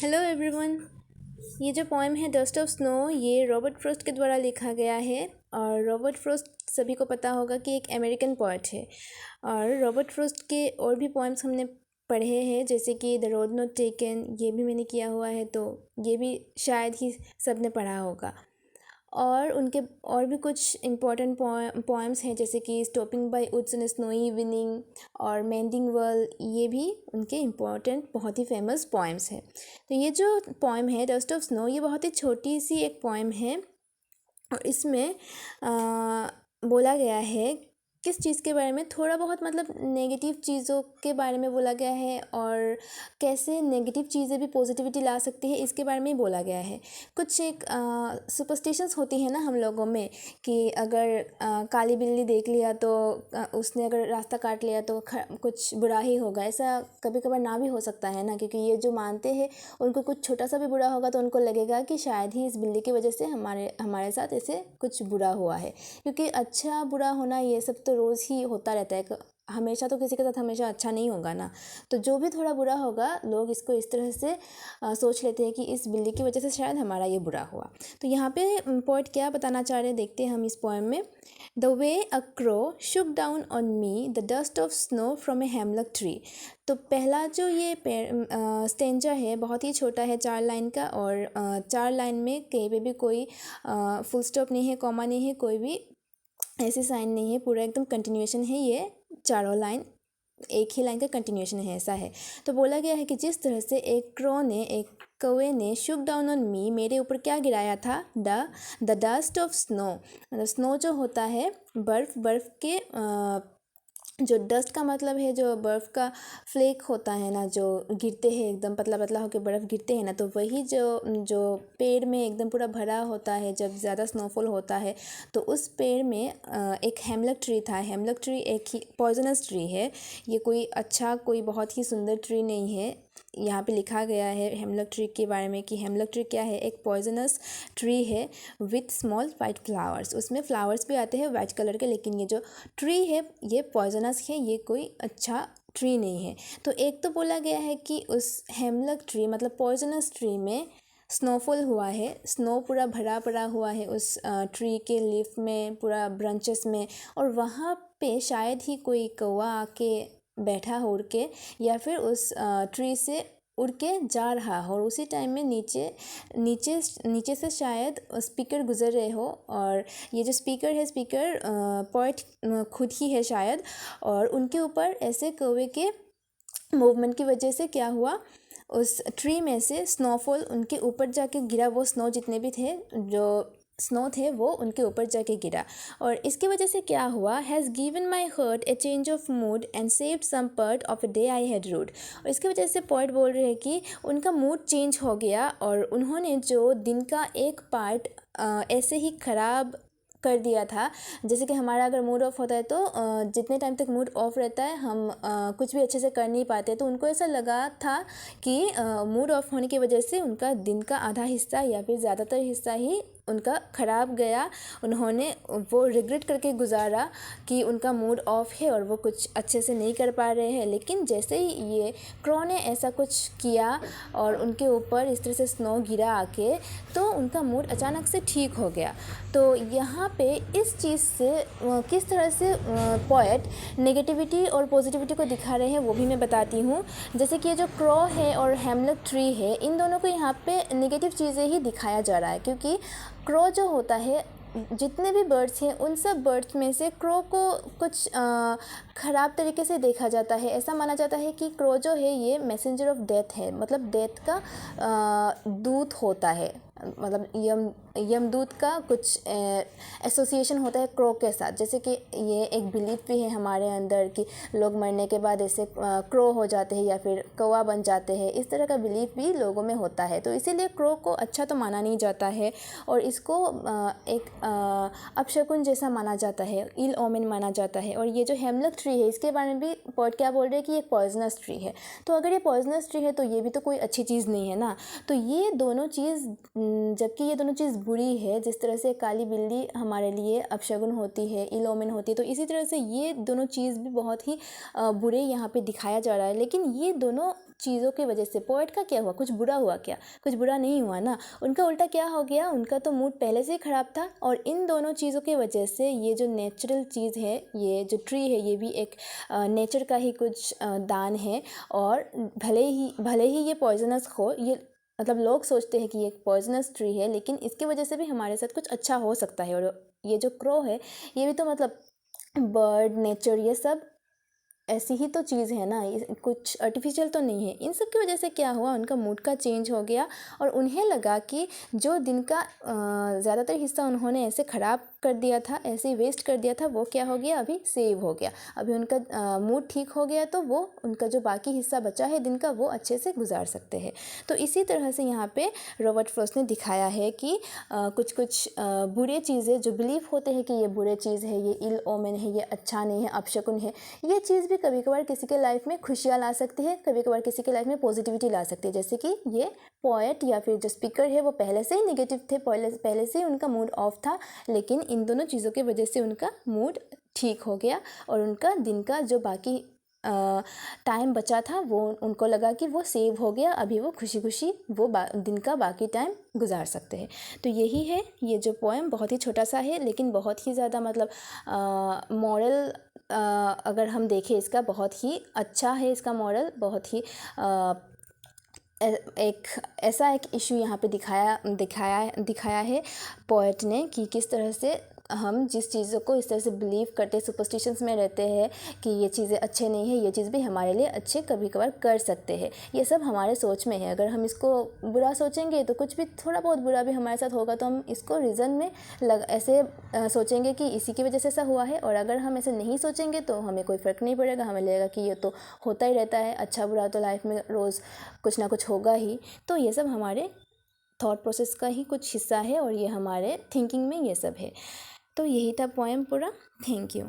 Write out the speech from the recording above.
Hello everyone. ये जो poem है डस्ट ऑफ स्नो, ये रॉबर्ट फ्रॉस्ट के द्वारा लिखा गया है। और रॉबर्ट फ्रॉस्ट सभी को पता होगा कि एक अमेरिकन पोएट है। और रॉबर्ट फ्रॉस्ट के और भी पोएम्स हमने पढ़े हैं, जैसे कि द रोड नॉट टेकन, ये भी मैंने किया हुआ है, तो ये भी शायद ही सब ने पढ़ा होगा। और उनके और भी कुछ इम्पोर्टेंट पोएम्स हैं, जैसे कि stopping by woods and snowy evening और मेंडिंग वर्ल, ये भी उनके इम्पोर्टेंट बहुत ही फेमस पोएम्स हैं। तो ये जो पोएम है डस्ट ऑफ स्नो, ये बहुत ही छोटी सी एक पोएम है। और इसमें बोला गया है किस चीज़ के बारे में, थोड़ा बहुत मतलब नेगेटिव चीज़ों के बारे में बोला गया है, और कैसे नेगेटिव चीज़ें भी पॉजिटिविटी ला सकती है इसके बारे में ही बोला गया है। कुछ एक सुपरस्टिशंस होती है ना हम लोगों में, कि अगर काली बिल्ली देख लिया तो उसने अगर रास्ता काट लिया तो कुछ बुरा ही होगा। ऐसा कभी कभार ना भी हो सकता है ना, क्योंकि ये जो मानते हैं उनको कुछ छोटा सा भी बुरा होगा तो उनको लगेगा कि शायद ही इस बिल्ली की वजह से हमारे साथ ऐसे कुछ बुरा हुआ है। क्योंकि अच्छा बुरा होना ये सब तो रोज़ ही होता रहता है, हमेशा तो किसी के साथ हमेशा अच्छा नहीं होगा ना। तो जो भी थोड़ा बुरा होगा, लोग इसको इस तरह से सोच लेते हैं कि इस बिल्ली की वजह से शायद हमारा ये बुरा हुआ। तो यहाँ पे पोएट क्या बताना चाह रहे हैं, देखते हैं हम इस पोएम में। The way a crow Shuk down on me the dust of snow from A हेमलक tree. तो पहला जो ये स्टेंजा है बहुत ही छोटा है, 4 लाइन का, और 4 लाइन में कहीं पे भी कोई फुल स्टॉप नहीं है, कॉमा नहीं है, कोई भी ऐसी साइन नहीं है, पूरा एकदम कंटिन्यूएशन है। ये चारों लाइन एक ही लाइन का कंटिन्यूएशन है, ऐसा है। तो बोला गया है कि जिस तरह से एक कौवे ने शुक डाउन ऑन मी, मेरे ऊपर क्या गिराया था, द डस्ट ऑफ स्नो। मतलब स्नो जो होता है बर्फ़ के जो डस्ट का मतलब है जो बर्फ़ का फ्लेक होता है ना, जो गिरते हैं एकदम पतला पतला होकर बर्फ़ गिरते हैं ना, तो वही जो पेड़ में एकदम पूरा भरा होता है जब ज़्यादा स्नोफॉल होता है। तो उस पेड़ में एक हेमलक ट्री था। हेमलक ट्री एक ही पॉइजनस ट्री है, ये कोई बहुत ही सुंदर ट्री नहीं है। यहाँ पे लिखा गया है हेमलक ट्री के बारे में कि हेमलक ट्री क्या है, एक पॉइजनस ट्री है विथ स्मॉल वाइट फ्लावर्स। उसमें फ्लावर्स भी आते हैं वाइट कलर के, लेकिन ये जो ट्री है ये पॉइजनस है, ये कोई अच्छा ट्री नहीं है। तो एक तो बोला गया है कि उस हेमलक ट्री मतलब पॉइजनस ट्री में स्नोफॉल हुआ है, स्नो पूरा भरा पड़ा हुआ है उस ट्री के लीफ में, पूरा ब्रांचेस में, और वहाँ पे शायद ही कोई कौवा आके बैठा हो उड़ के, या फिर उस ट्री से उड़ के जा रहा हो, और उसी टाइम में नीचे नीचे नीचे से शायद स्पीकर गुजर रहे हो। और ये जो स्पीकर पोएट खुद ही है शायद, और उनके ऊपर ऐसे कौवे के मूवमेंट की वजह से क्या हुआ, उस ट्री में से स्नोफॉल उनके ऊपर जाके गिरा। वो स्नो जितने भी थे, जो स्नो थे, वो उनके ऊपर जाके गिरा। और इसकी वजह से क्या हुआ, has given my heart a change of mood and saved some part of a day I had rued. और इसकी वजह से पोएट बोल रहे हैं कि उनका मूड चेंज हो गया, और उन्होंने जो दिन का एक पार्ट ऐसे ही ख़राब कर दिया था। जैसे कि हमारा अगर मूड ऑफ होता है तो जितने टाइम तक मूड ऑफ रहता है हम कुछ भी अच्छे से कर नहीं पाते। तो उनको ऐसा लगा था कि मूड ऑफ होने की वजह से उनका दिन का आधा हिस्सा या फिर ज़्यादातर हिस्सा ही उनका ख़राब गया। उन्होंने वो रिग्रेट करके गुजारा कि उनका मूड ऑफ है और वो कुछ अच्छे से नहीं कर पा रहे हैं। लेकिन जैसे ही ये क्रो ने ऐसा कुछ किया और उनके ऊपर इस तरह से स्नो गिरा आके, तो उनका मूड अचानक से ठीक हो गया। तो यहाँ पे इस चीज़ से किस तरह से पोएट नेगेटिविटी और पॉजिटिविटी को दिखा रहे हैं वो भी मैं बताती हूँ। जैसे कि ये जो क्रो है और हेमलक ट्री है, इन दोनों को यहाँ पे नेगेटिव चीज़ें ही दिखाया जा रहा है, क्योंकि क्रो जो होता है, जितने भी बर्ड्स हैं उन सब बर्ड्स में से क्रो को कुछ ख़राब तरीके से देखा जाता है। ऐसा माना जाता है कि क्रो जो है ये मैसेंजर ऑफ डेथ है, मतलब डेथ का दूत होता है, मतलब यमदूत का कुछ एसोसिएशन होता है क्रो के साथ। जैसे कि ये एक बिलीफ भी है हमारे अंदर कि लोग मरने के बाद ऐसे क्रो हो जाते हैं या फिर कौवा बन जाते हैं, इस तरह का बिलीफ भी लोगों में होता है। तो इसीलिए क्रो को अच्छा तो माना नहीं जाता है, और इसको एक अपशकुन जैसा माना जाता है, इल ओमेन माना जाता है। और ये जो हेमलक ट्री है, इसके बारे में भी पोएट क्या बोल रहे हैं कि ये पॉइजनस ट्री है। तो अगर ये पॉइजनस ट्री है तो ये भी तो कोई अच्छी चीज़ नहीं है ना। तो ये दोनों चीज़, जबकि ये दोनों चीज़ बुरी है, जिस तरह से काली बिल्ली हमारे लिए अपशगुन होती है, इल ओमेन होती है, तो इसी तरह से ये दोनों चीज़ भी बहुत ही बुरे यहाँ पे दिखाया जा रहा है। लेकिन ये दोनों चीज़ों की वजह से। पोएट का क्या हुआ, कुछ बुरा हुआ क्या? कुछ बुरा नहीं हुआ ना। उनका उल्टा क्या हो गया, उनका तो मूड पहले से ही ख़राब था और इन दोनों चीज़ों की वजह से ये जो नेचुरल चीज़ है, ये जो ट्री है, ये भी एक नेचर का ही कुछ दान है। और भले ही ये पॉइजनस हो, ये मतलब लोग सोचते हैं कि ये एक पॉइजनस ट्री है, लेकिन इसकी वजह से भी हमारे साथ कुछ अच्छा हो सकता है। और ये जो क्रो है, ये भी तो मतलब बर्ड, नेचर, ये सब ऐसी ही तो चीज़ है ना, कुछ आर्टिफिशियल तो नहीं है। इन सब की वजह से क्या हुआ, उनका मूड का चेंज हो गया और उन्हें लगा कि जो दिन का ज़्यादातर हिस्सा उन्होंने ऐसे ख़राब कर दिया था, ऐसे वेस्ट कर दिया था, वो क्या हो गया, अभी सेव हो गया। अभी उनका मूड ठीक हो गया, तो वो उनका जो बाकी हिस्सा बचा है दिन का, वो अच्छे से गुजार सकते हैं। तो इसी तरह से यहाँ पे रॉबर्ट फ्रॉस्ट ने दिखाया है कि कुछ कुछ बुरे चीज़ें जो बिलीव होते हैं कि ये बुरे चीज़ है, ये इल ओमेन है, ये अच्छा नहीं है, अपशकुन है, ये चीज़ भी कभी कभार किसी के लाइफ में खुशियाँ ला सकती है, कभी कभार किसी के लाइफ में पॉजिटिविटी ला सकती है। जैसे कि ये पोएट या फिर जो स्पीकर है, वो पहले से ही नेगेटिव थे, पहले से ही उनका मूड ऑफ था, लेकिन इन दोनों चीज़ों की वजह से उनका मूड ठीक हो गया और उनका दिन का जो बाकी टाइम बचा था, वो उनको लगा कि वो सेव हो गया। अभी वो खुशी खुशी वो दिन का बाकी टाइम गुजार सकते हैं। तो यही है, ये जो पोएम बहुत ही छोटा सा है, लेकिन बहुत ही ज़्यादा मतलब मॉरल अगर हम देखें इसका, बहुत ही अच्छा है इसका मॉरल। बहुत ही एक ऐसा एक इशू यहाँ पे दिखाया है पोएट ने कि किस तरह से हम जिस चीज़ों को इस तरह से बिलीव करते, सुपरस्टिशंस में रहते हैं कि ये चीज़ें अच्छे नहीं है, ये चीज़ भी हमारे लिए अच्छे कभी कभार कर सकते हैं। ये सब हमारे सोच में है। अगर हम इसको बुरा सोचेंगे तो कुछ भी थोड़ा बहुत बुरा भी हमारे साथ होगा, तो हम इसको रीज़न में ऐसे सोचेंगे कि इसी की वजह से ऐसा हुआ है। और अगर हम ऐसे नहीं सोचेंगे तो हमें कोई फ़र्क नहीं पड़ेगा, हमें लगेगा कि ये तो होता ही रहता है, अच्छा बुरा तो लाइफ में रोज़ कुछ ना कुछ होगा ही। तो ये सब हमारे थॉट प्रोसेस का ही कुछ हिस्सा है और ये हमारे थिंकिंग में ये सब है। तो यही था पोएम पूरा। Thank you.